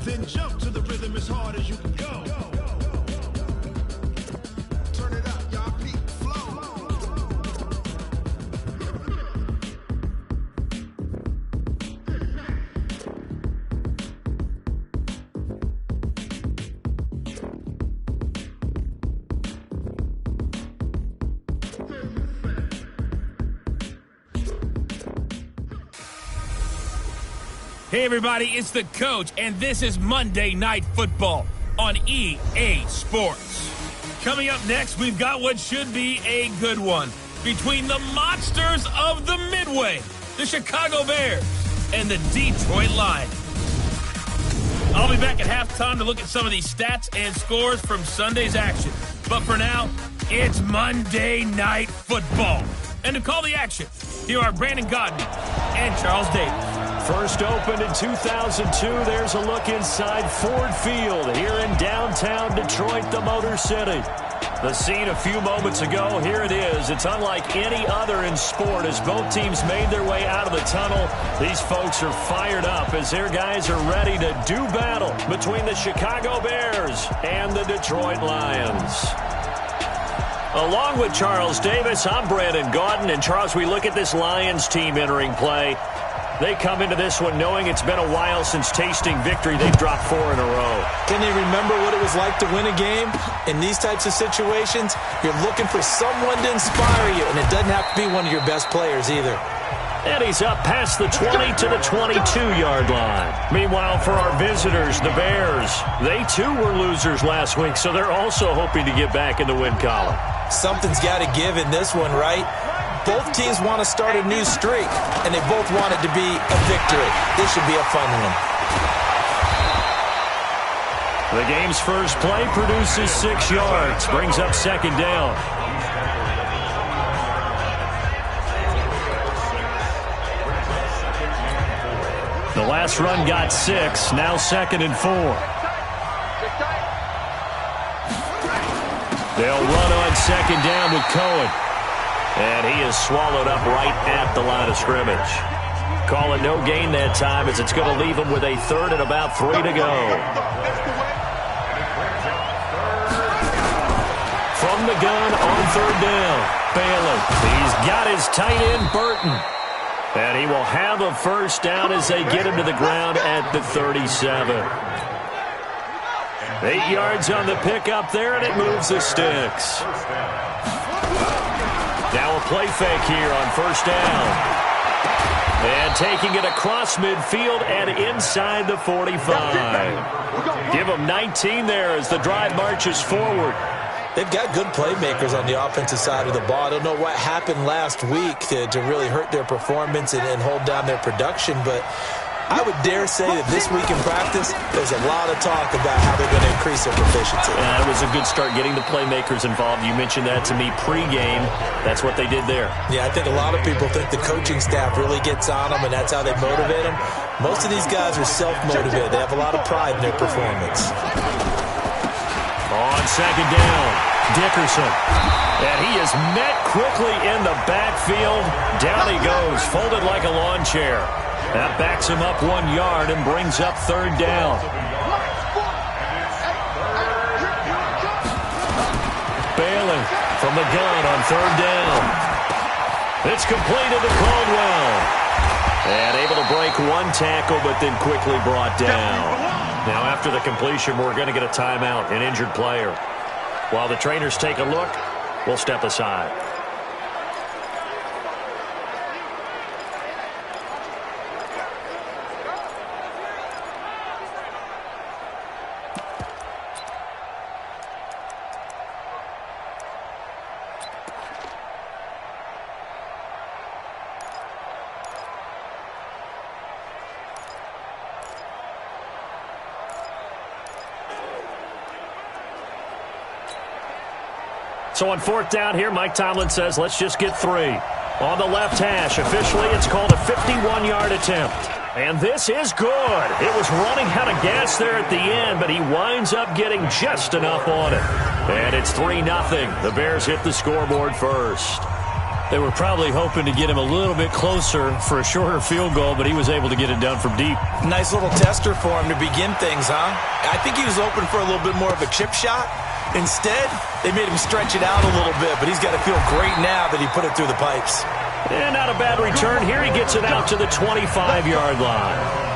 Then jump to the rhythm as hard as you can go. Turn it up, y'all. Peak flow. Hey everybody, it's the Coach, and this is Monday Night Football on EA Sports. Coming up next, we've got what should be a good one between the monsters of the Midway, the Chicago Bears, and the Detroit Lions. I'll be back at halftime to look at some of these stats and scores from Sunday's action. But for now, it's Monday Night Football. And to call the action, here are Brandon Godden and Charles Davis. First opened in 2002, there's a look inside Ford Field here in downtown Detroit, the Motor City. The scene a few moments ago, here it is. It's unlike any other in sport as both teams made their way out of the tunnel. These folks are fired up as their guys are ready to do battle between the Chicago Bears and the Detroit Lions. Along with Charles Davis, I'm Brandon Gaudin. And Charles, we look at this Lions team entering play. They come into this one knowing it's been a while since tasting victory. They've dropped 4 in a row. Can they remember what it was like to win a game? In these types of situations, you're looking for someone to inspire you, and it doesn't have to be one of your best players either. And he's up past the 20 to the 22-yard line. Meanwhile, for our visitors, the Bears, they too were losers last week, so they're also hoping to get back in the win column. Something's got to give in this one, right? Both teams want to start a new streak, and they both want it to be a victory. This should be a fun one. The game's first play produces 6 yards, brings up second down. The last run got 6, now second and 4. They'll run on second down with Cohen. And he is swallowed up right at the line of scrimmage. Call it no gain that time as it's going to leave him with a third and about 3 to go. From the gun on third down, Bailey. He's got his tight end, Burton. And he will have a first down as they get him to the ground at the 37. 8 yards on the pickup there, and it moves the sticks. Now a play fake here on first down. And taking it across midfield and inside the 45. Give them 19 there as the drive marches forward. They've got good playmakers on the offensive side of the ball. I don't know what happened last week to really hurt their performance and hold down their production, but I would dare say that this week in practice, there's a lot of talk about how they're going to increase their proficiency. Yeah, it was a good start getting the playmakers involved. You mentioned that to me pregame. That's what they did there. Yeah, I think a lot of people think the coaching staff really gets on them, and that's how they motivate them. Most of these guys are self-motivated. They have a lot of pride in their performance. On second down, Dickerson. And he is met quickly in the backfield. Down he goes, folded like a lawn chair. That backs him up 1 yard and brings up third down. Bailey from the gun on third down. It's completed to Caldwell. And able to break 1 tackle, but then quickly brought down. Now after the completion, we're going to get a timeout, an injured player. While the trainers take a look, we'll step aside. So on fourth down here, Mike Tomlin says, let's just get 3. On the left hash, officially it's called a 51-yard attempt. And this is good. It was running out of gas there at the end, but he winds up getting just enough on it. And it's 3-0. The Bears hit the scoreboard first. They were probably hoping to get him a little bit closer for a shorter field goal, but he was able to get it done from deep. Nice little tester for him to begin things, huh? I think he was hoping for a little bit more of a chip shot. Instead, they made him stretch it out a little bit, but he's got to feel great now that he put it through the pipes. And not a bad return. Here he gets it out to the 25-yard line.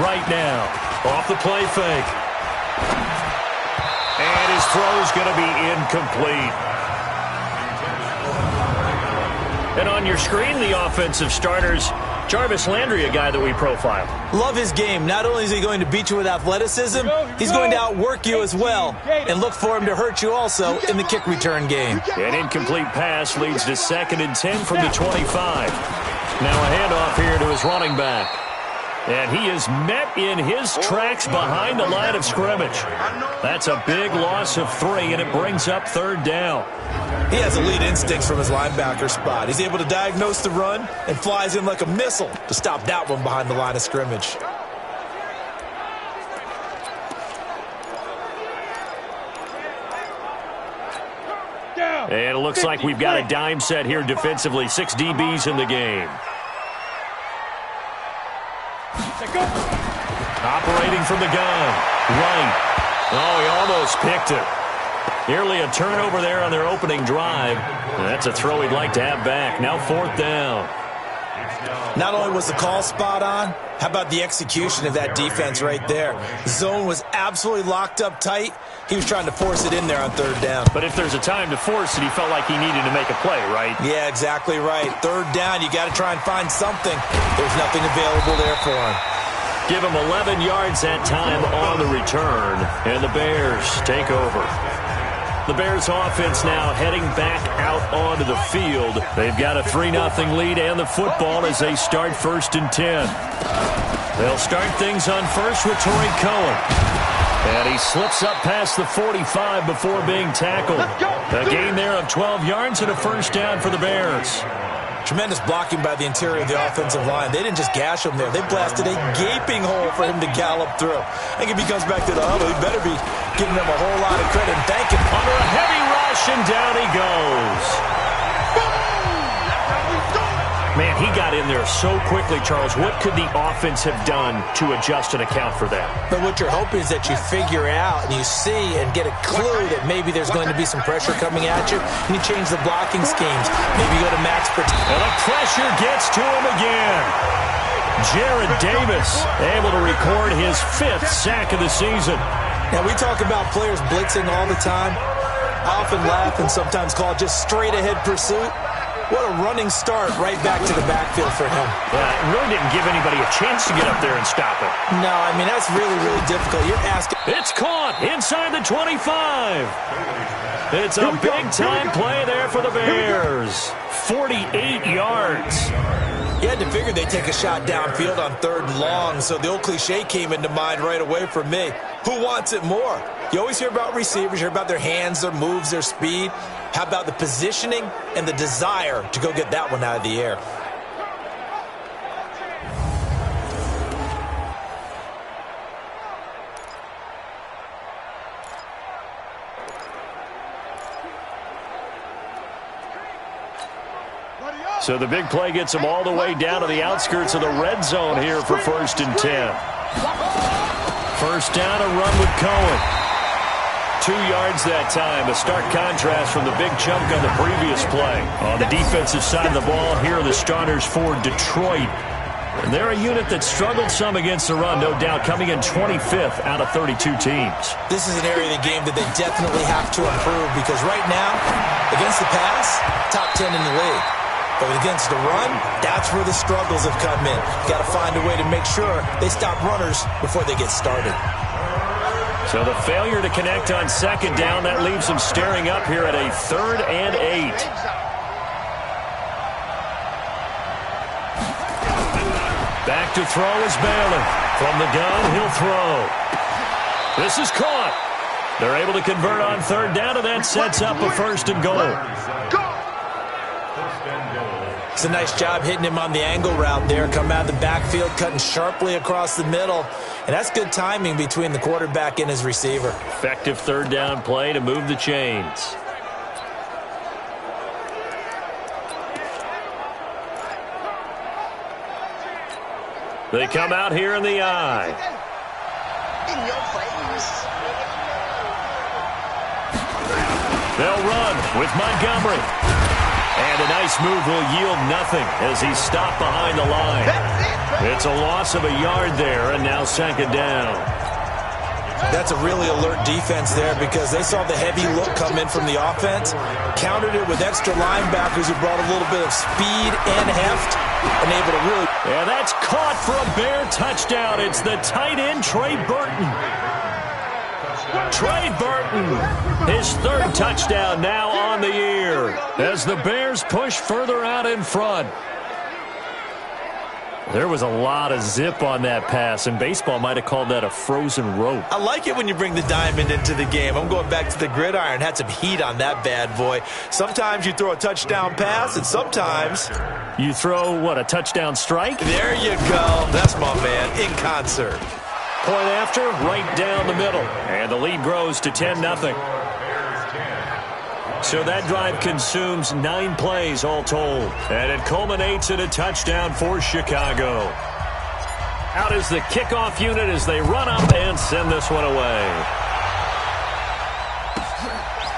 Right now, off the play fake. And his throw's going to be incomplete. And on your screen, the offensive starters, Jarvis Landry, a guy that we profiled. Love his game. Not only is he going to beat you with athleticism, he's going to outwork you as well. And look for him to hurt you also in the kick return game. An incomplete pass leads to 2nd and 10 from the 25. Now a handoff here to his running back. And he is met in his tracks behind the line of scrimmage. That's a big loss of 3, and it brings up 3rd down. He has elite instincts from his linebacker spot. He's able to diagnose the run and flies in like a missile to stop that one behind the line of scrimmage. And it looks like we've got a dime set here defensively. 6 DBs in the game. Operating from the gun. Right. Oh, he almost picked it. Nearly a turnover there on their opening drive. And that's a throw he'd like to have back. Now 4th down. Not only was the call spot on, how about the execution of that defense right there? The zone was absolutely locked up tight. He was trying to force it in there on 3rd down. But if there's a time to force it, he felt like he needed to make a play, right? Yeah, exactly right. 3rd down, you got to try and find something. There's nothing available there for him. Give him 11 yards that time on the return, and the Bears take over. The Bears offense now heading back out onto the field. They've got a 3-0 lead and the football as they start 1st and 10. They'll start things on first with Torrey Cohen. And he slips up past the 45 before being tackled. A gain there of 12 yards and a 1st down for the Bears. Tremendous blocking by the interior of the offensive line. They didn't just gash him there. They blasted a gaping hole for him to gallop through. I think if he comes back to the huddle, he better be giving them a whole lot of credit and thanking him. Under a heavy rush, and down he goes. Man, he got in there so quickly, Charles. What could the offense have done to adjust and account for that? But what you're hoping is that you figure out and you see and get a clue that maybe there's going to be some pressure coming at you, and you change the blocking schemes. Maybe you go to max protection. And the pressure gets to him again. Jared Davis able to record his 5th sack of the season. Now, we talk about players blitzing all the time. I often laugh and sometimes call it just straight-ahead pursuit. What a running start right back to the backfield for him. Yeah, it really didn't give anybody a chance to get up there and stop it. No, I mean, that's really, really difficult. You're asking. It's caught inside the 25. It's a big-time play there for the Bears. 48 yards. You had to figure they'd take a shot downfield on 3rd and long, so the old cliche came into mind right away for me. Who wants it more? You always hear about receivers, you hear about their hands, their moves, their speed. How about the positioning and the desire to go get that one out of the air? So the big play gets them all the way down to the outskirts of the red zone here for 1st and 10. 1st down, a run with Cohen. 2 yards that time, a stark contrast from the big chunk on the previous play. On the defensive side of the ball, here are the starters for Detroit. And they're a unit that struggled some against the run, no doubt, coming in 25th out of 32 teams. This is an area of the game that they definitely have to improve because right now, against the pass, top 10 in the league. But against the run, that's where the struggles have come in. Got to find a way to make sure they stop runners before they get started. So the failure to connect on 2nd down, that leaves them staring up here at a 3rd and 8. Back to throw is Bailey. From the gun, he'll throw. This is caught. They're able to convert on third down, and that sets up a first and goal. It's a nice job hitting him on the angle route there. Come out of the backfield, cutting sharply across the middle. And that's good timing between the quarterback and his receiver. Effective third down play to move the chains. They come out here in the eye. In your face. They'll run with Montgomery. And a nice move will yield nothing as he's stopped behind the line. It's a loss of a yard there, and now second down. That's a really alert defense there because they saw the heavy look come in from the offense, countered it with extra linebackers who brought a little bit of speed and heft, and able to really... And that's caught for a Bear touchdown. It's the tight end, Trey Burton. Trey Burton, his third touchdown now on the year as the Bears push further out in front. There was a lot of zip on that pass, and baseball might have called that a frozen rope. I like it when you bring the diamond into the game. I'm going back to the gridiron. Had some heat on that bad boy. Sometimes you throw a touchdown pass, and sometimes... You throw, what, a touchdown strike? There you go. That's my man, in concert. Point after, right down the middle. And the lead grows to 10-0. So that drive consumes 9 plays all told. And it culminates in a touchdown for Chicago. Out is the kickoff unit as they run up and send this one away.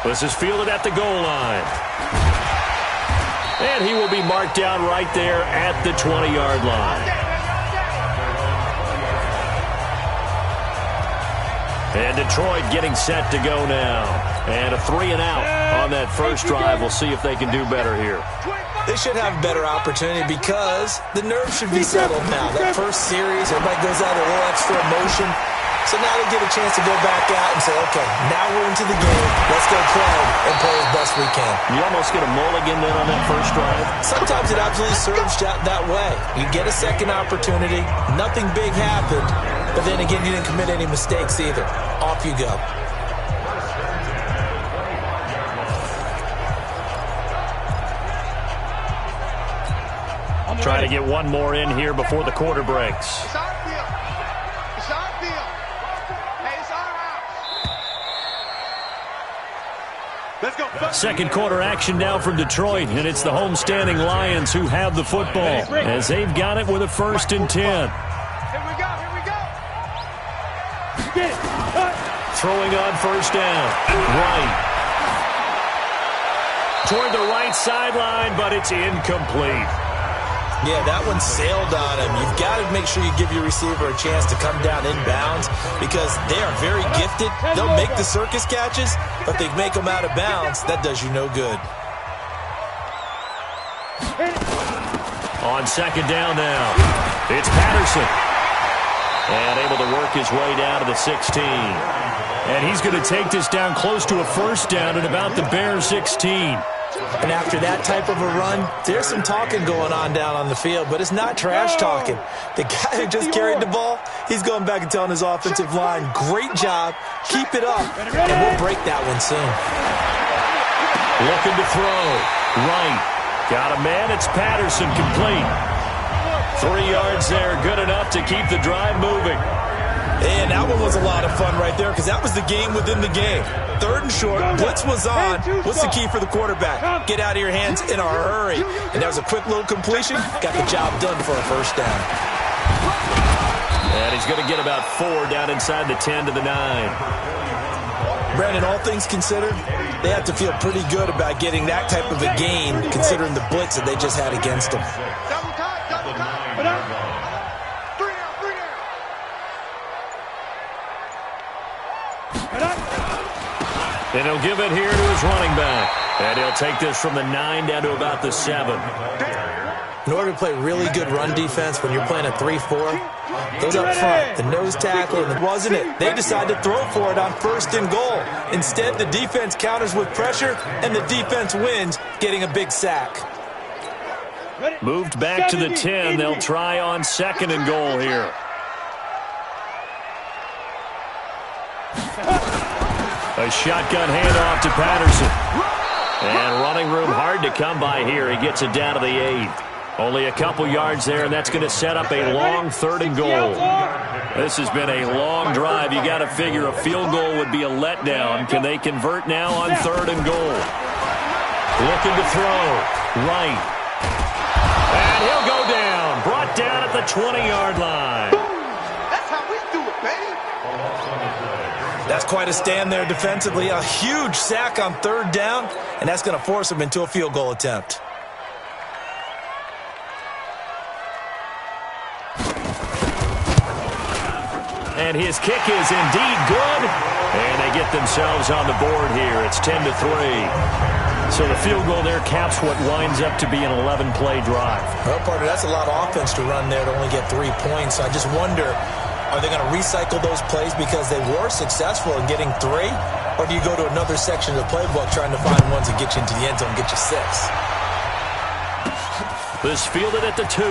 This is fielded at the goal line. And he will be marked down right there at the 20-yard line. And Detroit getting set to go now. And a 3-and-out on that first drive. We'll see if they can do better here. They should have a better opportunity because the nerves should be settled now. That first series, everybody goes out with a little extra emotion. So now they get a chance to go back out and say, okay, now we're into the game. Let's go play and play as best we can. You almost get a mulligan then on that first drive. Sometimes it absolutely serves that way. You get a second opportunity. Nothing big happened. But then again, you didn't commit any mistakes either. Off you go. Trying to get one more in here before the quarter breaks. It's our deal. It's our deal. Hey, it's our house. Let's go. Second quarter action now from Detroit, and it's the homestanding Lions who have the football as they've got it with a 1st and 10. Here we go. Here we go. Throwing on first down. Right. Toward the right sideline, but it's incomplete. Yeah, that one sailed on him. You've got to make sure you give your receiver a chance to come down inbounds because they are very gifted. They'll make the circus catches, but they make them out of bounds. That does you no good. On second down now, it's Patterson. And able to work his way down to the 16. And he's going to take this down close to a first down at about the Bears 16. And after that type of a run, there's some talking going on down on the field, but it's not trash talking. The guy who just carried the ball, he's going back and telling his offensive line, great job, keep it up, and we'll break that one soon. Looking to throw. Right. Got a man. It's Patterson complete. 3 yards there, good enough to keep the drive moving. And that one was a lot of fun right there because that was the game within the game. 3rd and short, blitz was on. What's the key for the quarterback? Get out of your hands in a hurry. And that was a quick little completion. Got the job done for a first down. And he's going to get about 4 down inside the 10 to the 9. Brandon, all things considered, they have to feel pretty good about getting that type of a gain considering the blitz that they just had against them. Double time, double time. Three down. And he'll give it here to his running back. And he'll take this from the 9 down to about the 7. In order to play really good run defense when you're playing a 3-4, those up front, the nose tackle, and wasn't it? They decided to throw for it on 1st and goal. Instead, the defense counters with pressure, and the defense wins, getting a big sack. Moved back to the 10. They'll try on 2nd and goal here. A shotgun handoff to Patterson. And running room hard to come by here. He gets it down to the 8. Only a couple yards there, and that's going to set up a long 3rd and goal. This has been a long drive. You got to figure a field goal would be a letdown. Can they convert now on 3rd and goal? Looking to throw. Right. And he'll go down. Brought down at the 20-yard line. That's how we do it, baby. That's quite a stand there defensively. A huge sack on 3rd down, and that's going to force him into a field goal attempt. And his kick is indeed good. And they get themselves on the board here. It's 10-3. So the field goal there caps what winds up to be an 11-play drive. Well, partner, that's a lot of offense to run there to only get 3 points. I just wonder, are they going to recycle those plays because they were successful in getting 3? Or do you go to another section of the playbook trying to find ones that get you into the end zone and get you 6? This fielded at the 2.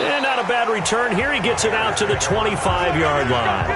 And not a bad return here. He gets it out to the 25-yard line.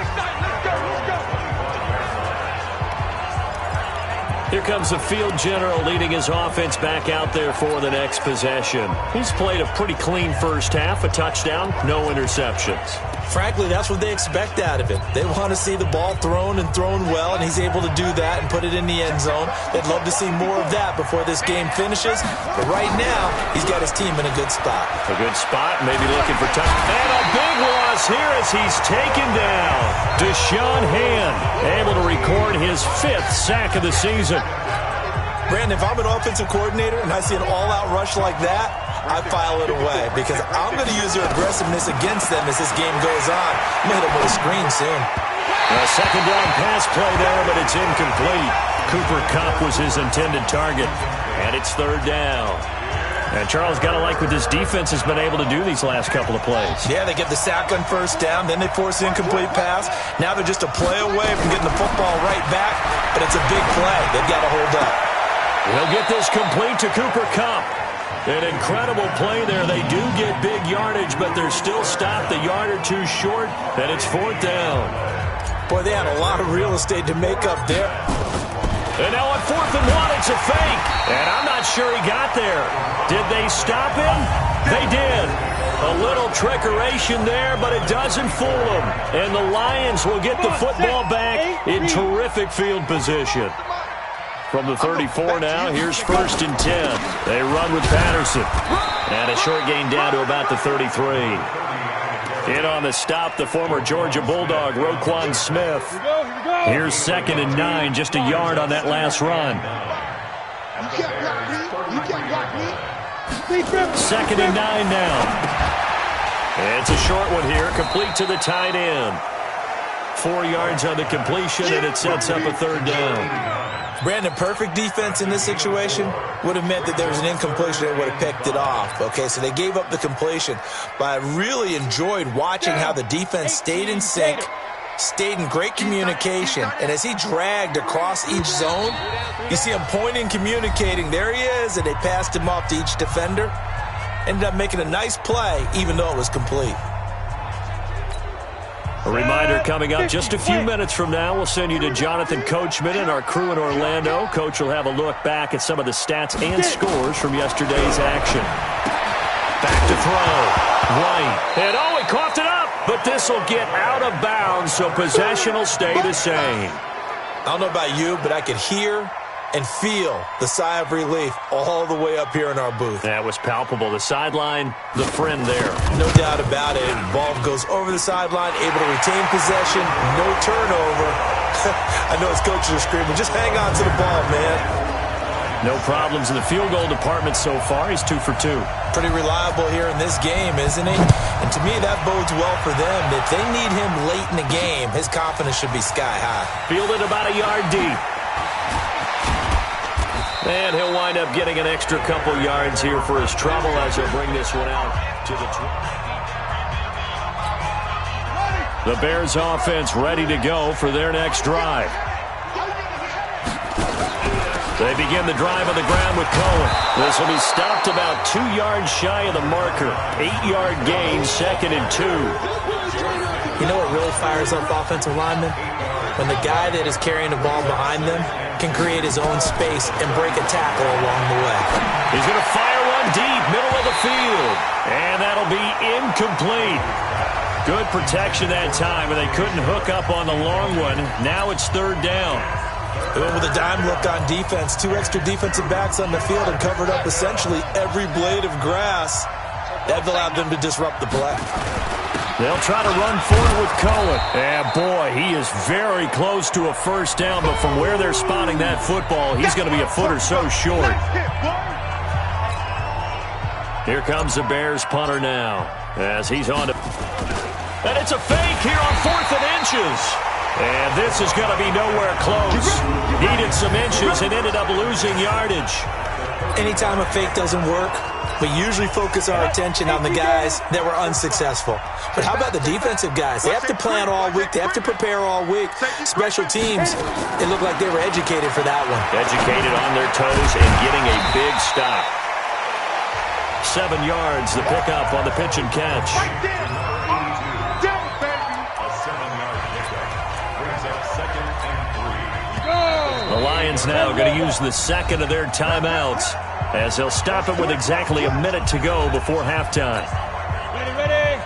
Here comes the field general leading his offense back out there for the next possession. He's played a pretty clean first half, a touchdown, no interceptions. Frankly, that's what they expect out of him. They want to see the ball thrown and thrown well, and he's able to do that and put it in the end zone. They'd love to see more of that before this game finishes. But right now, he's got his team in a good spot. A good spot, maybe looking for touch. And a big loss here as he's taken down. Deshaun Hand able to record his 5th sack of the season. Brandon, if I'm an offensive coordinator and I see an all-out rush like that, I file it away because I'm going to use their aggressiveness against them as this game goes on. I'm going to hit them with a screen soon. A 2nd down pass play there, but it's incomplete. Cooper Kupp was his intended target, and it's 3rd down. And Charles, got to like what this defense has been able to do these last couple of plays. Yeah, they get the sack on 1st down, then they force the incomplete pass. Now they're just a play away from getting the football right back, but it's a big play. They've got to hold up. He'll get this complete to Cooper Kupp. An incredible play there. They do get big yardage, but they're still stopped a yard or 2 short, and it's 4th down. Boy, they had a lot of real estate to make up there. And now on 4th and 1, it's a fake. And I'm not sure he got there. Did they stop him? They did. A little trickeration there, but it doesn't fool them. And the Lions will get the football back in terrific field position. From the 34 now, here's 1st and 10. They run with Patterson. And a short gain down to about the 33. In on the stop, the former Georgia Bulldog, Roquan Smith. Here's 2nd and 9, just a yard on that last run. You can't block me. You can't block me. 2nd and 9 now. It's a short one here, complete to the tight end. 4 yards on the completion, and it sets up a 3rd down. Brandon, perfect defense in this situation would have meant that there was an incompletion and would have picked it off. Okay, so they gave up the completion. But I really enjoyed watching how the defense stayed in sync, stayed in great communication. And as he dragged across each zone, you see him pointing, communicating. There he is, and they passed him off to each defender. Ended up making a nice play, even though it was complete. A reminder coming up just a few minutes from now. We'll send you to Jonathan Coachman and our crew in Orlando. Coach will have a look back at some of the stats and scores from yesterday's action. Back to throw. Right. And he coughed it up. But this will get out of bounds, so possession will stay the same. I don't know about you, but I could hear and feel the sigh of relief all the way up here in our booth. That was palpable. The sideline, the friend there. No doubt about it. Ball goes over the sideline, able to retain possession, no turnover. I know his coaches are screaming, just hang on to the ball, man. No problems in the field goal department so far. He's 2 for 2. Pretty reliable here in this game, isn't he? And to me, that bodes well for them. If they need him late in the game, his confidence should be sky high. Fielded about a yard deep. And he'll wind up getting an extra couple yards here for his trouble as he'll bring this one out to the 20. The Bears offense ready to go for their next drive. They begin the drive on the ground with Cohen. This will be stopped about 2 yards shy of the marker. 8-yard gain, 2nd and 2. You know what really fires up offensive linemen? When the guy that is carrying the ball behind them can create his own space and break a tackle along the way. He's going to fire one deep, middle of the field. And that'll be incomplete. Good protection that time, and they couldn't hook up on the long one. Now it's third down. With a dime look on defense, 2 extra defensive backs on the field and covered up essentially every blade of grass. That allowed them to disrupt the play. They'll try to run forward with Cohen. And boy, he is very close to a first down, but from where they're spotting that football, he's going to be a foot or so short. Here comes the Bears punter now as he's on to... And it's a fake here on 4th and inches. And this is going to be nowhere close. Needed some inches and ended up losing yardage. Anytime a fake doesn't work, we usually focus our attention on the guys that were unsuccessful. But how about the defensive guys? They have to plan all week. They have to prepare all week. Special teams, it looked like they were educated for that one. Educated on their toes and getting a big stop. 7 yards, the pickup on the pitch and catch. The Lions now going to use the second of their timeouts as they'll stop it with exactly a minute to go before halftime. Ready.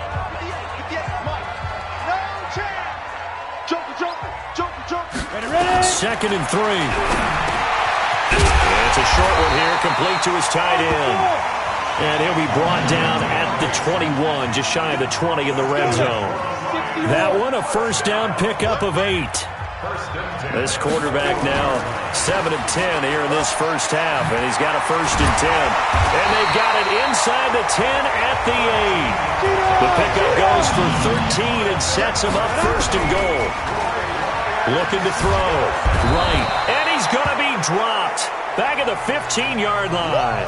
2nd and 3. It's a short one here, complete to his tight end. And he'll be brought down at the 21, just shy of the 20 in the red zone. That one, a first down pickup of 8. This quarterback now 7 of 10 here in this first half, and he's got a 1st and 10. And they've got it inside the 10 at the 8. The pickup goes for 13 and sets him up 1st and goal. Looking to throw. Right. And he's going to be dropped. Back at the 15-yard line.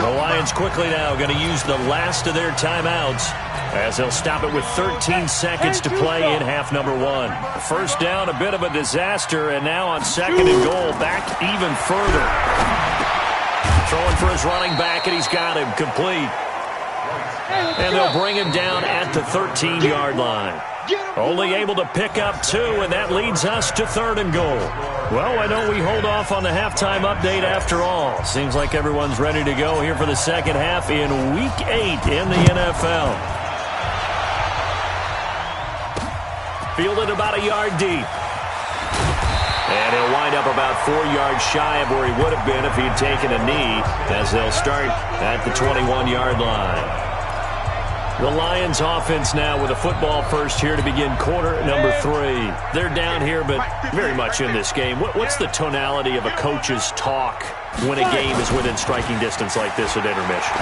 The Lions quickly now going to use the last of their timeouts as they'll stop it with 13 seconds to play in half number 1. First down, a bit of a disaster, and now on 2nd and goal, back even further. Throwing for his running back, and he's got him complete. And they'll bring him down at the 13-yard line. Only able to pick up 2, and that leads us to 3rd and goal. Well, why don't we hold off on the halftime update after all? Seems like everyone's ready to go here for the second half in Week 8 in the NFL. Fielded about a yard deep. And he'll wind up about 4 yards shy of where he would have been if he'd taken a knee, as they'll start at the 21-yard line. The Lions offense now with a football first here to begin quarter number 3. They're down here, but very much in this game. What's the tonality of a coach's talk when a game is within striking distance like this at intermission?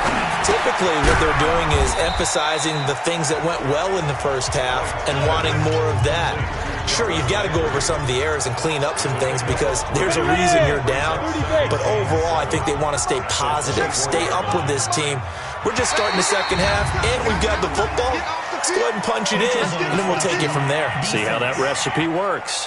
Typically, what they're doing is emphasizing the things that went well in the first half and wanting more of that. Sure, you've got to go over some of the errors and clean up some things because there's a reason you're down. But overall, I think they want to stay positive, stay up with this team. We're just starting the second half, and we've got the football. Let's go ahead and punch it in, and then we'll take it from there. See how that recipe works.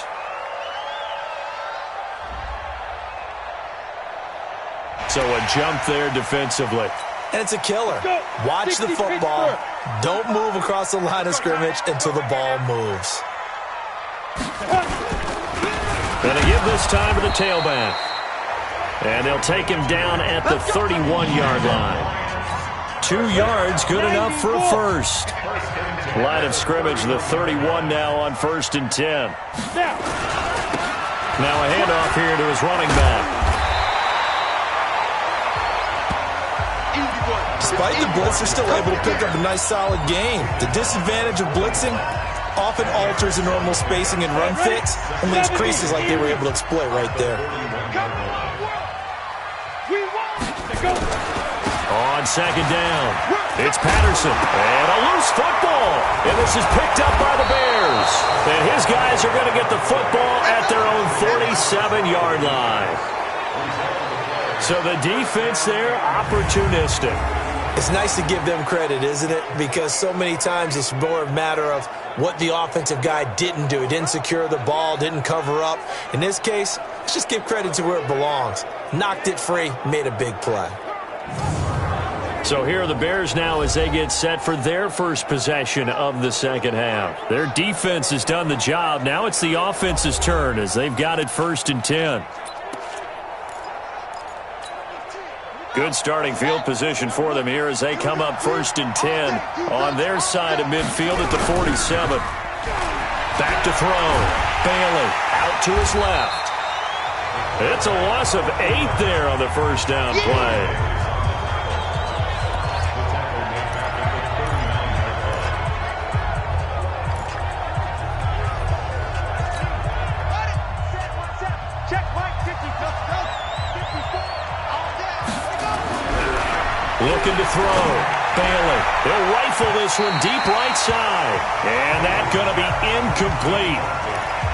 So a jump there defensively. And it's a killer. Watch the football. Don't move across the line of scrimmage until the ball moves. Gonna give this time to the tailback. And they'll take him down at the 31-yard line. 2 yards, good enough for a first. Line of scrimmage, the 31 now on 1st and 10. Now a handoff here to his running back. Despite the blitz, they're still able to pick up a nice, solid game. The disadvantage of blitzing often alters the normal spacing and run fits and leaves creases like they were able to exploit right there. On 2nd down, it's Patterson. And a loose football. And this is picked up by the Bears. And his guys are going to get the football at their own 47-yard line. So the defense there, opportunistic. It's nice to give them credit, isn't it? Because so many times it's more a matter of what the offensive guy didn't do. He didn't secure the ball, didn't cover up. In this case, let's just give credit to where it belongs. Knocked it free, made a big play. So here are the Bears now as they get set for their first possession of the second half. Their defense has done the job. Now it's the offense's turn as they've got it 1st and 10. Good starting field position for them here as they come up 1st and 10 on their side of midfield at the 47. Back to throw. Bailey out to his left. It's a loss of 8 there on the first down play. Looking to throw. Bailey. He'll rifle this one deep right side. And that's going to be incomplete.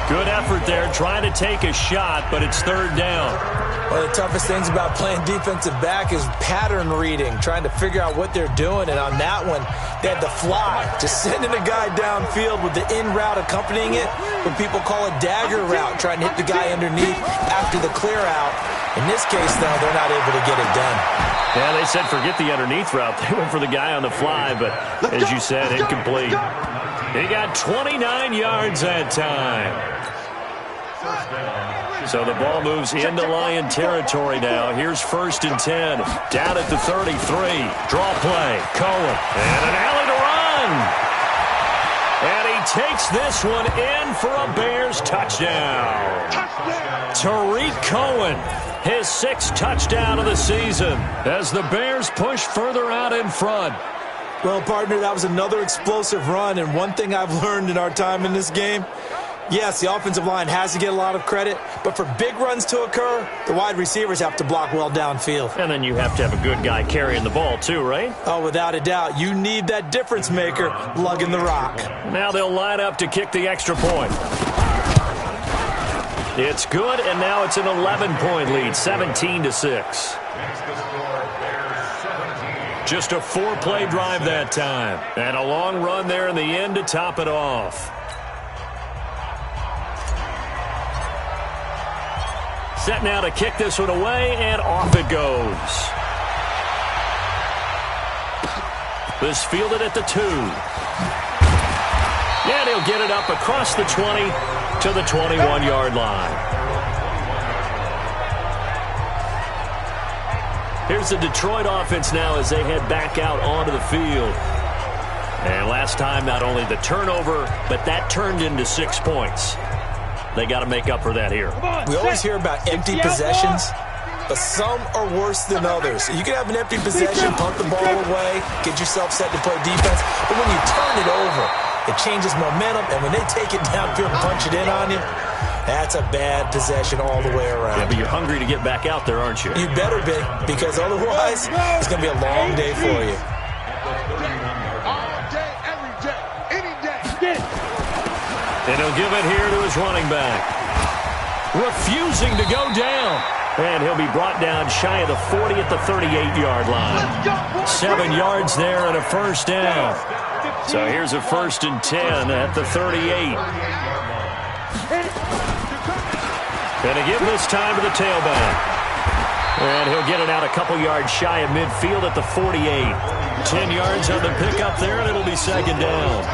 Good effort there trying to take a shot, but it's 3rd down. One of the toughest things about playing defensive back is pattern reading, trying to figure out what they're doing. And on that one, they had the fly, just sending a guy downfield with the in route accompanying it, what people call a dagger route, trying to hit the guy underneath after the clear out. In this case, though, they're not able to get it done. Yeah, they said forget the underneath route. They went for the guy on the fly, but as you said, incomplete. He got 29 yards that time. So the ball moves into Lion territory now. Here's 1st and 10. Down at the 33. Draw play. Cohen. And an alley to run. And he takes this one in for a Bears touchdown. Tariq Cohen, his 6th touchdown of the season as the Bears push further out in front. Well, partner, that was another explosive run, and one thing I've learned in our time in this game, yes, the offensive line has to get a lot of credit, but for big runs to occur, the wide receivers have to block well downfield. And then you have to have a good guy carrying the ball too, right? Oh, without a doubt. You need that difference maker lugging the rock. Now they'll line up to kick the extra point. It's good, and now it's an 11-point lead, 17-6. Just a 4-play drive that time. And a long run there in the end to top it off. Set now to kick this one away, and off it goes. This fielded at the 2. And he'll get it up across the 20 to the 21-yard line. Here's the Detroit offense now as they head back out onto the field. And last time, not only the turnover, but that turned into 6 points. They got to make up for that here. We always hear about empty possessions, but some are worse than others. You can have an empty possession, punt the ball away, get yourself set to play defense, but when you turn it over, it changes momentum, and when they take it downfield and punch it in on you, that's a bad possession all the way around. Yeah, but you're hungry to get back out there, aren't you? You better be, because otherwise, it's going to be a long day for you. All day, every day, any day. And he'll give it here to his running back. Refusing to go down. And he'll be brought down shy of the 40 at the 38-yard line. 7 yards there and a first down. So here's a 1st and 10 at the 38. And to give this time to the tailback. And he'll get it out a couple yards shy of midfield at the 48. 10 yards on the pickup there, and it'll be 2nd down.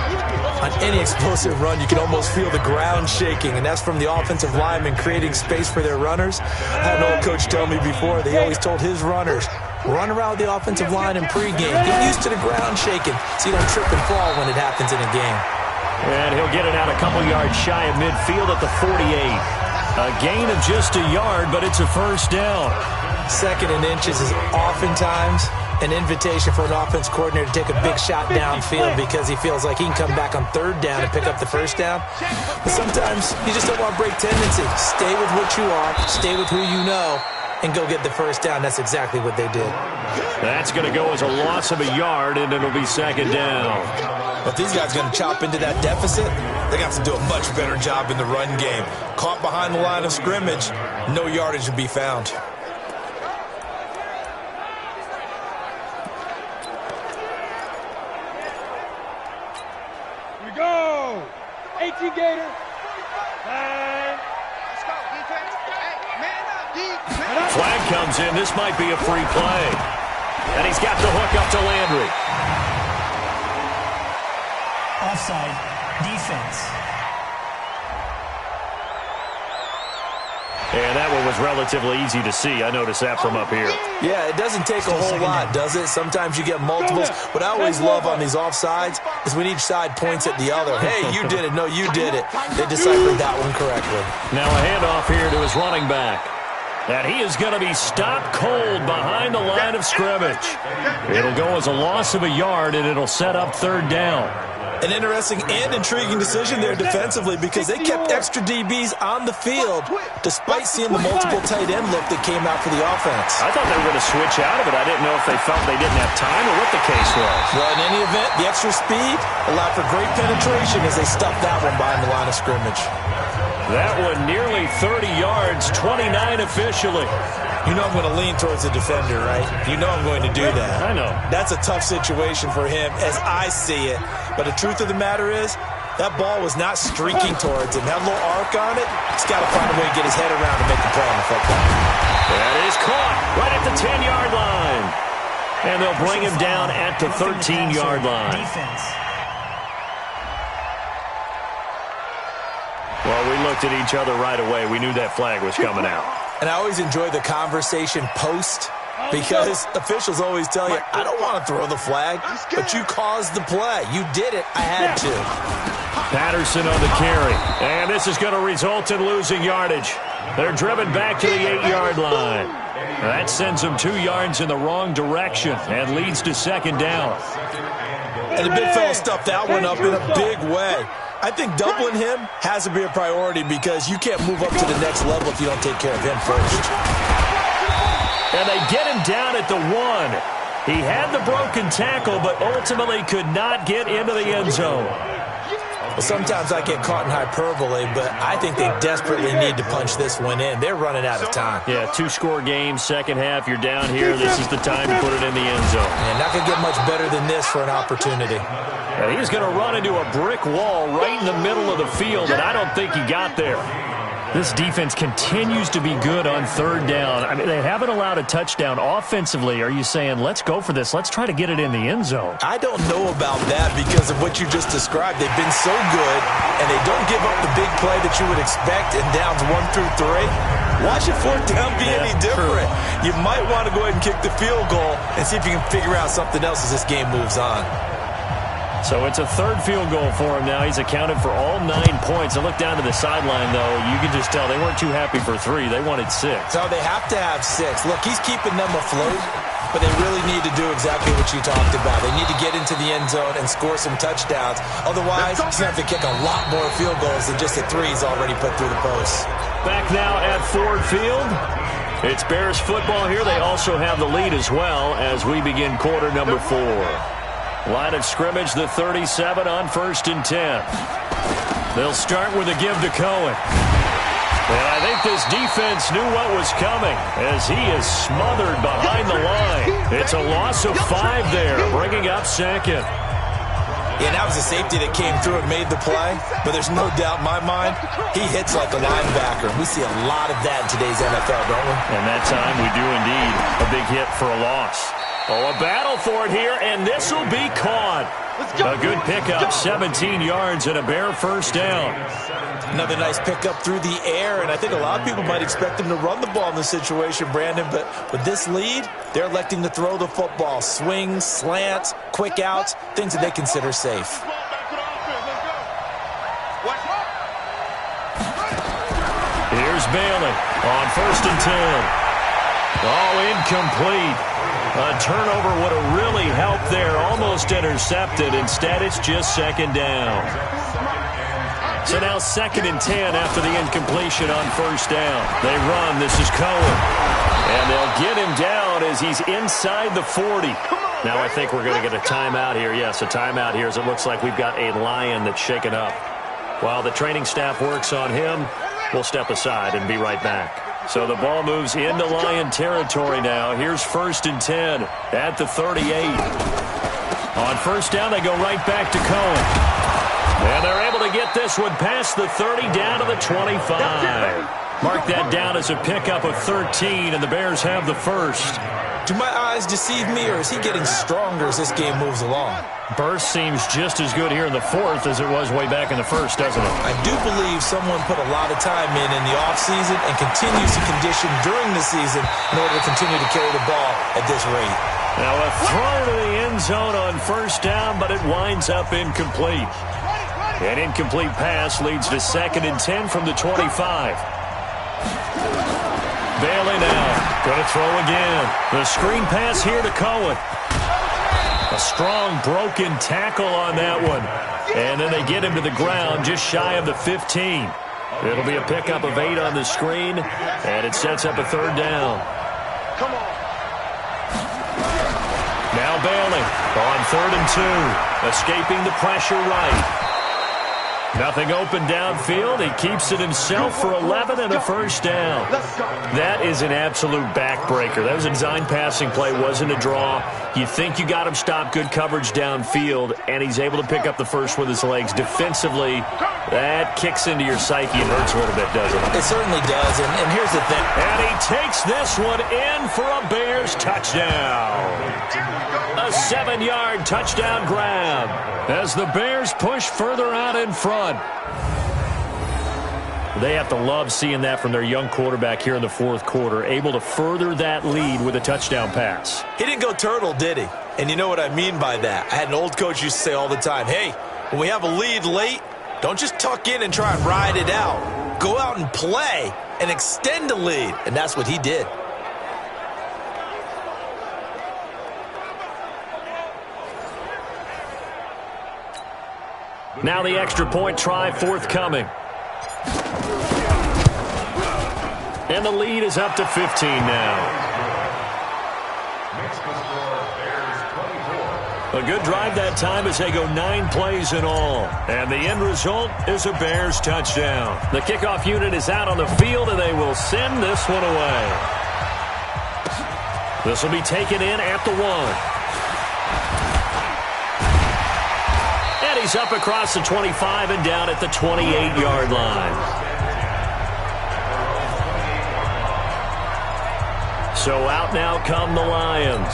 On any explosive run, you can almost feel the ground shaking, and that's from the offensive linemen creating space for their runners. I had an old coach tell me before, they always told his runners, run around the offensive line in pregame. Get used to the ground shaking so you don't trip and fall when it happens in a game. And he'll get it out a couple yards shy of midfield at the 48. A gain of just a yard, but it's a first down. 2nd and inches is oftentimes an invitation for an offense coordinator to take a big shot downfield because he feels like he can come back on 3rd down and pick up the first down. But sometimes you just don't want to break tendency. Stay with what you are, stay with who you know, and go get the first down. That's exactly what they did. That's going to go as a loss of a yard, and it'll be 2nd down. But these guys are going to chop into that deficit. They got to do a much better job in the run game. Caught behind the line of scrimmage, no yardage to be found. Here we go. 18 Gator. Let's go, defense. Hey, man up, defense. Flag comes in. This might be a free play. And he's got the hook up to Landry. Offside. Defense. And that one was relatively easy to see. I noticed that from up here. Yeah, it doesn't take a whole lot, does it? Sometimes you get multiples. What I always love on these offsides is when each side points at the other. Hey, you did it. No, you did it. They deciphered that one correctly. Now a handoff here to his running back. And he is going to be stopped cold behind the line of scrimmage. It'll go as a loss of a yard, and it'll set up third down. An interesting and intriguing decision there defensively because they kept extra DBs on the field despite seeing the multiple tight end look that came out for the offense. I thought they were going to switch out of it. I didn't know if they felt they didn't have time or what the case was. Well, in any event, the extra speed allowed for great penetration as they stuffed that one behind the line of scrimmage. That one nearly 30 yards, 29 officially. You know I'm going to lean towards the defender, right? You know I'm going to do that. I know. That's a tough situation for him as I see it. But the truth of the matter is, that ball was not streaking towards him. That little arc on it, he's got to find a way to get his head around to make the play on the football. That is caught right at the 10-yard line. And they'll bring him down at the 13-yard line. Defense. Well, we looked at each other right away. We knew that flag was coming out. And I always enjoy the conversation post because officials always tell you, I don't want to throw the flag, but you caused the play. You did it. I had to. Patterson on the carry. And this is going to result in losing yardage. They're driven back to the 8-yard line. That sends them 2 yards in the wrong direction and leads to second down. And the big fella stuffed that one up in a big way. I think doubling him has to be a priority because you can't move up to the next level if you don't take care of him first. And they get him down at the 1. He had the broken tackle, but ultimately could not get into the end zone. Well, sometimes I get caught in hyperbole, but I think they desperately need to punch this one in. They're running out of time. Yeah, 2-score game, second half, you're down here. This is the time to put it in the end zone. And not going to get much better than this for an opportunity. And he's going to run into a brick wall right in the middle of the field, and I don't think he got there. This defense continues to be good on third down. I mean, they haven't allowed a touchdown offensively. Are you saying, let's go for this? Let's try to get it in the end zone. I don't know about that because of what you just described. They've been so good, and they don't give up the big play that you would expect in downs 1 through 3. Watch it fourth down be any different. True. You might want to go ahead and kick the field goal and see if you can figure out something else as this game moves on. So it's a third field goal for him now. He's accounted for all 9 points. I look down to the sideline, though. You can just tell they weren't too happy for 3. They wanted 6. So they have to have 6. Look, he's keeping them afloat, but they really need to do exactly what you talked about. They need to get into the end zone and score some touchdowns. Otherwise, he's going to have to kick a lot more field goals than just the 3 he's already put through the posts. Back now at Ford Field. It's Bears football here. They also have the lead as well as we begin quarter number 4. Line of scrimmage, the 37 on 1st and 10. They'll start with a give to Cohen. And I think this defense knew what was coming as he is smothered behind the line. It's a loss of 5 there, bringing up second. Yeah, that was a safety that came through and made the play, but there's no doubt in my mind, he hits like a linebacker. We see a lot of that in today's NFL, don't we? And that time we do indeed. A big hit for a loss. Oh, a battle for it here, and this will be caught. A good pickup, 17 yards and a Bear first down. Another nice pickup through the air, and I think a lot of people might expect him to run the ball in this situation, Brandon, but with this lead, they're electing to throw the football. Swings, slants, quick outs, things that they consider safe. Here's Bailey on 1st and 10. Oh, incomplete. A turnover would have really helped there. Almost intercepted. Instead, it's just second down. So now 2nd and 10 after the incompletion on 1st down. They run. This is Cohen. And they'll get him down as he's inside the 40. Now I think we're going to get a timeout here. Yes, a timeout here as it looks like we've got a Lion that's shaken up. While the training staff works on him, we'll step aside and be right back. So the ball moves into Lion territory now. Here's 1st and 10 at the 38. On 1st down, they go right back to Cohen. And they're able to get this one past the 30 down to the 25. Mark that down as a pickup of 13, and the Bears have the first. Do my eyes deceive me, or is he getting stronger as this game moves along? Burst seems just as good here in the fourth as it was way back in the first, doesn't it? I do believe someone put a lot of time in the offseason and continues to condition during the season in order to continue to carry the ball at this rate. Now a throw to the end zone on first down, but it winds up incomplete. An incomplete pass leads to 2nd and 10 from the 25. Bailey now going to throw again. The screen pass here to Cohen. A strong broken tackle on that one. And then they get him to the ground just shy of the 15. It'll be a pickup of 8 on the screen, and it sets up a 3rd down. Come on. Now Bailey on 3rd and 2. Escaping the pressure right. Nothing open downfield. He keeps it himself for 11 and a 1st down. That is an absolute backbreaker. That was a design passing play, wasn't a draw. You think you got him stopped, good coverage downfield, and he's able to pick up the first with his legs. Defensively, that kicks into your psyche and hurts a little bit, doesn't it? It certainly does, and here's the thing. And he takes this one in for a Bears touchdown. A 7-yard touchdown grab as the Bears push further out in front. They have to love seeing that from their young quarterback here in the 4th quarter, able to further that lead with a touchdown pass. He didn't go turtle, did he? And you know what I mean by that. I had an old coach used to say all the time, hey, when we have a lead late, don't just tuck in and try and ride it out. Go out and play and extend the lead. And that's what he did. Now the extra point try forthcoming. And the lead is up to 15 now. A good drive that time as they go 9 plays in all. And the end result is a Bears touchdown. The kickoff unit is out on the field, and they will send this one away. This will be taken in at the 1. And he's up across the 25 and down at the 28-yard line. So out now come the Lions.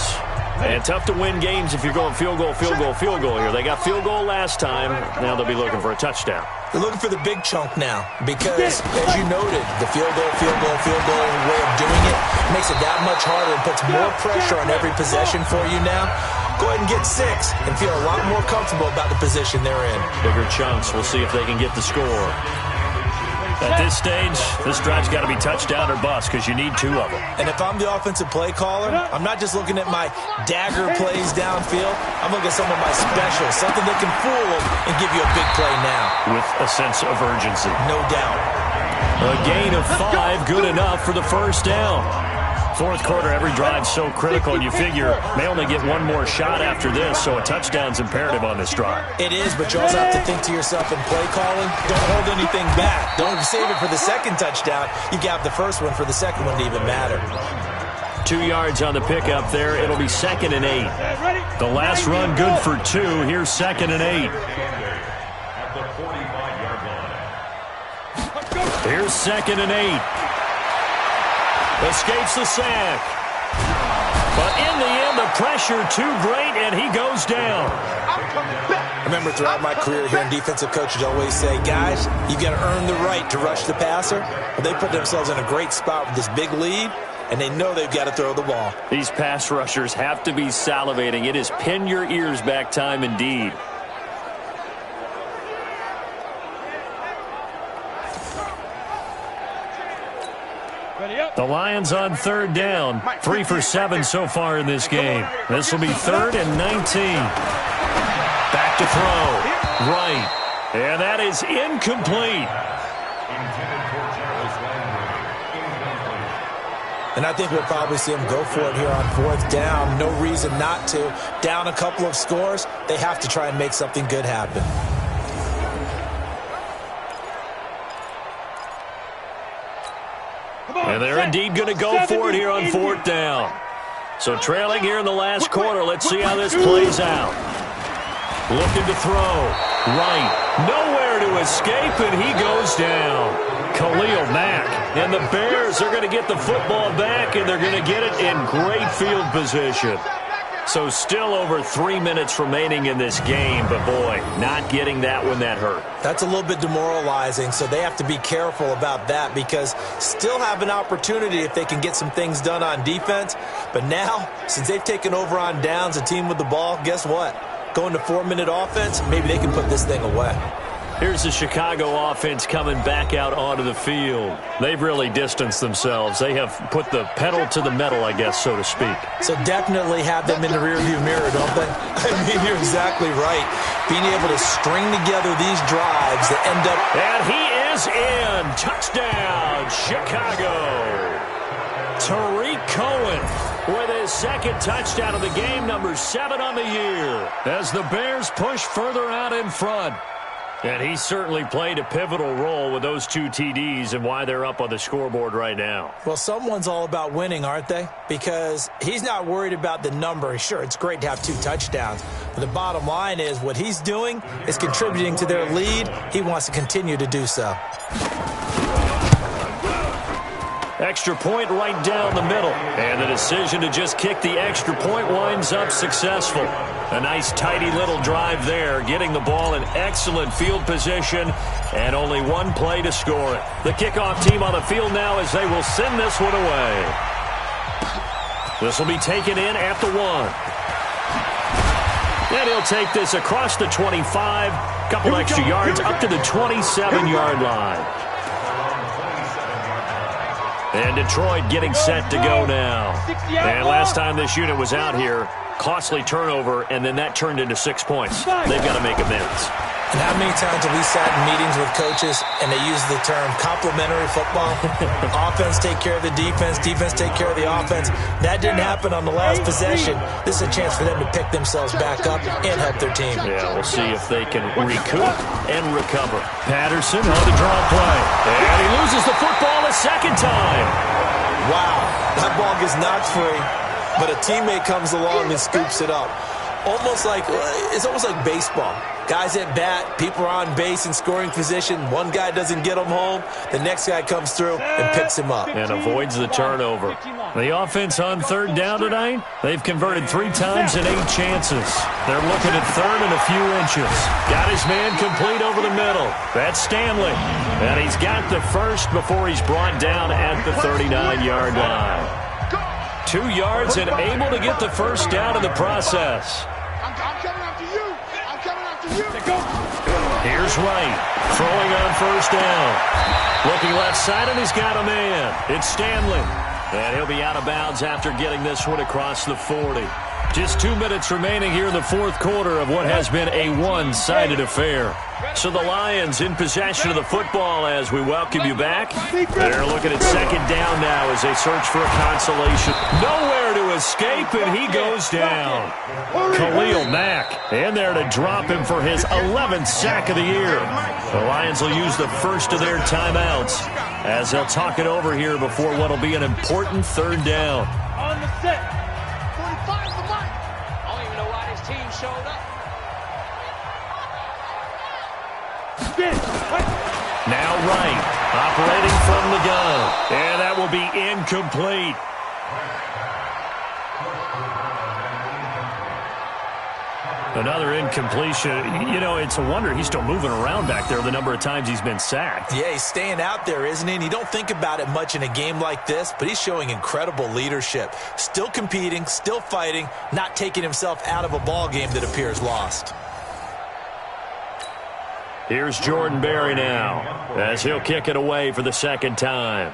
And tough to win games if you're going field goal, field goal, field goal here. They got field goal last time. Now they'll be looking for a touchdown. They're looking for the big chunk now because, as you noted, the field goal way of doing it makes it that much harder and puts more pressure on every possession for you now. Go ahead and get 6 and feel a lot more comfortable about the position they're in. Bigger chunks. We'll see if they can get the score. At this stage, this drive's got to be touchdown or bust because you need 2 of them. And if I'm the offensive play caller, I'm not just looking at my dagger plays downfield. I'm looking at some of my specials, something that can fool them and give you a big play now. With a sense of urgency. No doubt. A gain of 5, good enough for the 1st down. 4th quarter, every drive so critical, and you figure they only get 1 more shot after this, so a touchdown's imperative on this drive. It is, but you also have to think to yourself in play calling, don't hold anything back. Don't save it for the 2nd touchdown. You got the first one for the 2nd one to even matter. 2 yards on the pickup there. It'll be 2nd and 8. The last run good for 2. Here's 2nd and 8. Here's 2nd and 8. Escapes the sack. But in the end, the pressure too great, and he goes down. I remember throughout my career hearing defensive coaches always say, guys, you got to earn the right to rush the passer. Well, they put themselves in a great spot with this big lead, and they know they've got to throw the ball. These pass rushers have to be salivating. It is pin your ears back time indeed. The Lions on 3rd down. 3 for 7 so far in this game. This will be 3rd and 19. Back to throw. Right. And that is incomplete. And I think we'll probably see them go for it here on 4th down. No reason not to. Down a couple of scores, they have to try and make something good happen. And they're indeed going to go for it here on 4th down. So trailing here in the last quarter. Let's see how this plays out. Looking to throw. Right. Nowhere to escape, and he goes down. Khalil Mack. And the Bears are going to get the football back, and they're going to get it in great field position. So still over 3 minutes remaining in this game, but boy, not getting that one that hurt. That's a little bit demoralizing, so they have to be careful about that because still have an opportunity if they can get some things done on defense. But now, since they've taken over on downs, a team with the ball, guess what? Going to 4-minute offense, maybe they can put this thing away. Here's the Chicago offense coming back out onto the field. They've really distanced themselves. They have put the pedal to the metal, I guess, so to speak. So definitely have them in the rearview mirror, don't they? I mean, you're exactly right. Being able to string together these drives that end up... And he is in. Touchdown, Chicago. Tariq Cohen with his second touchdown of the game, number 7 on the year, as the Bears push further out in front. And he certainly played a pivotal role with those 2 TDs and why they're up on the scoreboard right now. Well, someone's all about winning, aren't they? Because he's not worried about the number. Sure, it's great to have 2 touchdowns. But the bottom line is what he's doing is contributing to their lead. He wants to continue to do so. Extra point right down the middle. And the decision to just kick the extra point winds up successful. A nice tidy little drive there, getting the ball in excellent field position, and only 1 play to score it. The kickoff team on the field now as they will send this one away. This will be taken in at the 1. And he'll take this across the 25, couple extra yards up to the 27-yard line. And Detroit getting set to go now. And last time this unit was out here, costly turnover, and then that turned into 6 points. They've got to make amends. And how many times have we sat in meetings with coaches and they use the term complementary football? Offense take care of the defense, defense take care of the offense. That didn't happen on the last possession. This is a chance for them to pick themselves back up and help their team. Yeah, we'll see if they can recoup and recover. Patterson on the draw play. And he loses the football a second time. Wow, that ball gets knocked free, but a teammate comes along and scoops it up. It's almost like baseball. Guys at bat, people are on base in scoring position. One guy doesn't get him home. The next guy comes through and picks him up. And avoids the turnover. The offense on third down tonight, they've converted 3 times in 8 chances. They're looking at third and a few inches. Got his man complete over the middle. That's Stanley. And he's got the first before he's brought down at the 39-yard line. 2 yards and able to get the first down in the process. I'm coming after you. I'm coming after you. Here's Wright, throwing on first down. Looking left side, and he's got a man. It's Stanley. And he'll be out of bounds after getting this one across the 40. Just 2 minutes remaining here in the fourth quarter of what has been a one-sided affair. So the Lions in possession of the football as we welcome you back. They're looking at second down now as they search for a consolation. Nowhere to escape, and he goes down. Khalil Mack in there to drop him for his 11th sack of the year. The Lions will use the first of their timeouts as they'll talk it over here before what will be an important third down. On the set. 45 the mark. I don't even know why this team showed up. Now Wright, operating from the gun. And that will be incomplete. Another incompletion. You know, it's a wonder he's still moving around back there the number of times he's been sacked. Yeah, he's staying out there, isn't he? And you don't think about it much in a game like this, but he's showing incredible leadership. Still competing, still fighting, not taking himself out of a ball game that appears lost. Here's Jordan Berry now as he'll kick it away for the second time.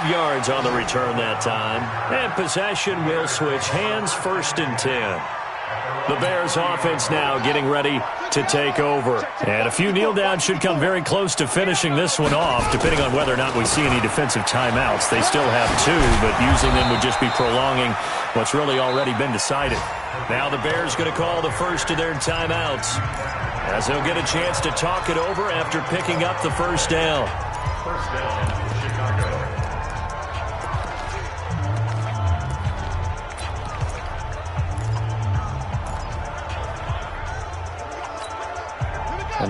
Yards on the return that time. And possession will switch hands, 1st and 10. The Bears offense now getting ready to take over. And a few kneel downs should come very close to finishing this one off, depending on whether or not we see any defensive timeouts. They still have 2, but using them would just be prolonging what's really already been decided. Now the Bears going to call the first of their timeouts as they'll get a chance to talk it over after picking up the first down. First down, Chicago.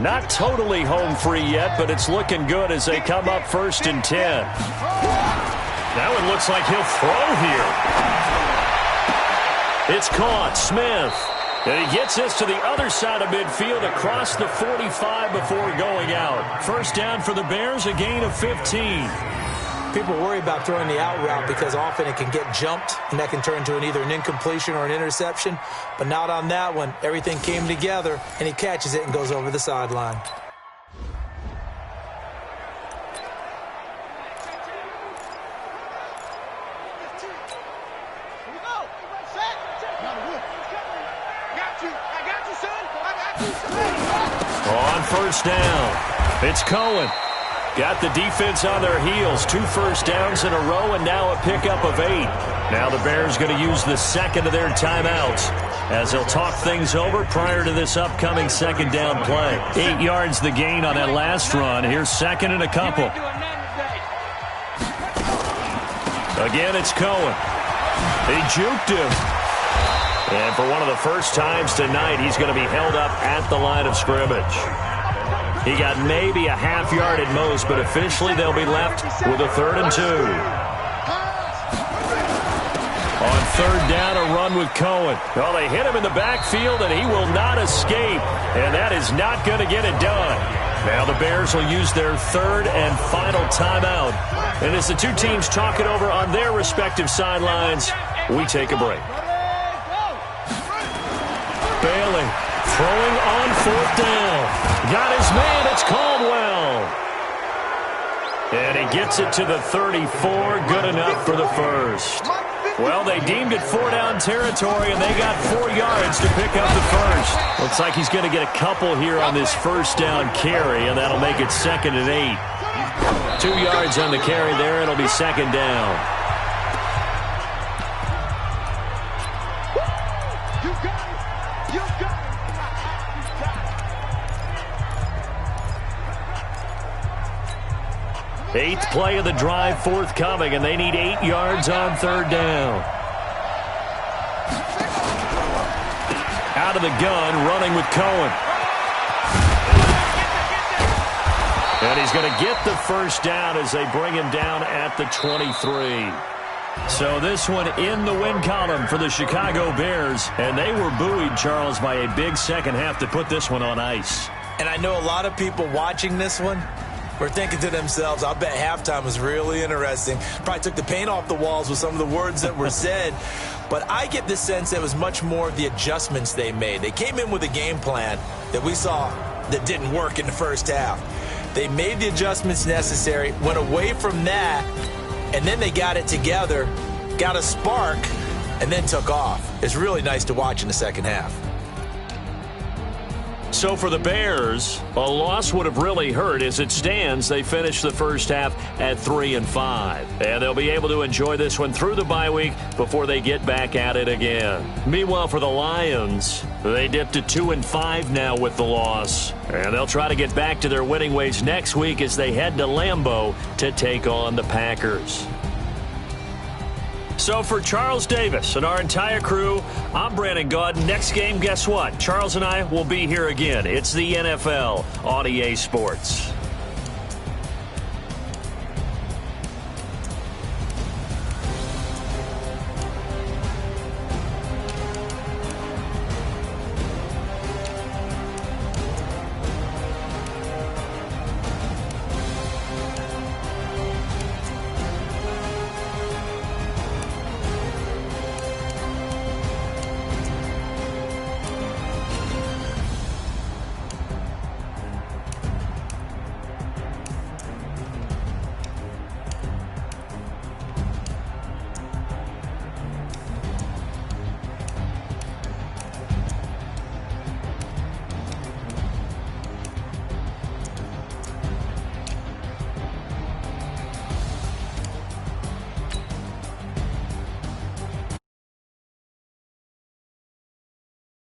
Not totally home free yet, but it's looking good as they come up 1st and 10. That one looks like he'll throw here. It's caught. Smith. And he gets this to the other side of midfield across the 45 before going out. First down for the Bears, a gain of 15. People worry about throwing the out route because often it can get jumped, and that can turn into either an incompletion or an interception. But not on that one. Everything came together, and he catches it and goes over the sideline. On first down, it's Cohen. Got the defense on their heels. 2 first downs in a row and now a pickup of 8. Now the Bears going to use the second of their timeouts as they'll talk things over prior to this upcoming second down play. 8 yards the gain on that last run. Here's second and a couple. Again, it's Cohen. He juked him. And for one of the first times tonight, he's going to be held up at the line of scrimmage. He got maybe a half yard at most, but officially they'll be left with a 3rd and 2. On 3rd down, a run with Cohen. Well, they hit him in the backfield, and he will not escape. And that is not going to get it done. Now the Bears will use their 3rd and final timeout. And as the two teams talk it over on their respective sidelines, we take a break. Bailey throwing on 4th down. Got his man. It's Caldwell. And he gets it to the 34. Good enough for the first. Well, they deemed it 4-down territory, and they got 4 yards to pick up the first. Looks like he's going to get a couple here on this first down carry, and that'll make it 2nd and 8. 2 yards on the carry there. It'll be 2nd down. Eighth play of the drive forthcoming, and they need 8 yards on 3rd down. Out of the gun, running with Cohen. And he's going to get the first down as they bring him down at the 23. So this one in the win column for the Chicago Bears. And they were buoyed, Charles, by a big second half to put this one on ice. And I know a lot of people watching this one were thinking to themselves, I bet halftime was really interesting. Probably took the paint off the walls with some of the words that were said. But I get the sense it was much more of the adjustments they made. They came in with a game plan that we saw that didn't work in the first half. They made the adjustments necessary, went away from that, and then they got it together, got a spark, and then took off. It's really nice to watch in the second half. So for the Bears, a loss would have really hurt. As it stands, they finished the first half at 3-5. And they'll be able to enjoy this one through the bye week before they get back at it again. Meanwhile, for the Lions, they dipped to 2-5 now with the loss. And they'll try to get back to their winning ways next week as they head to Lambeau to take on the Packers. So for Charles Davis and our entire crew, I'm Brandon Gaud. Next game, guess what? Charles and I will be here again. It's the NFL on EA Sports.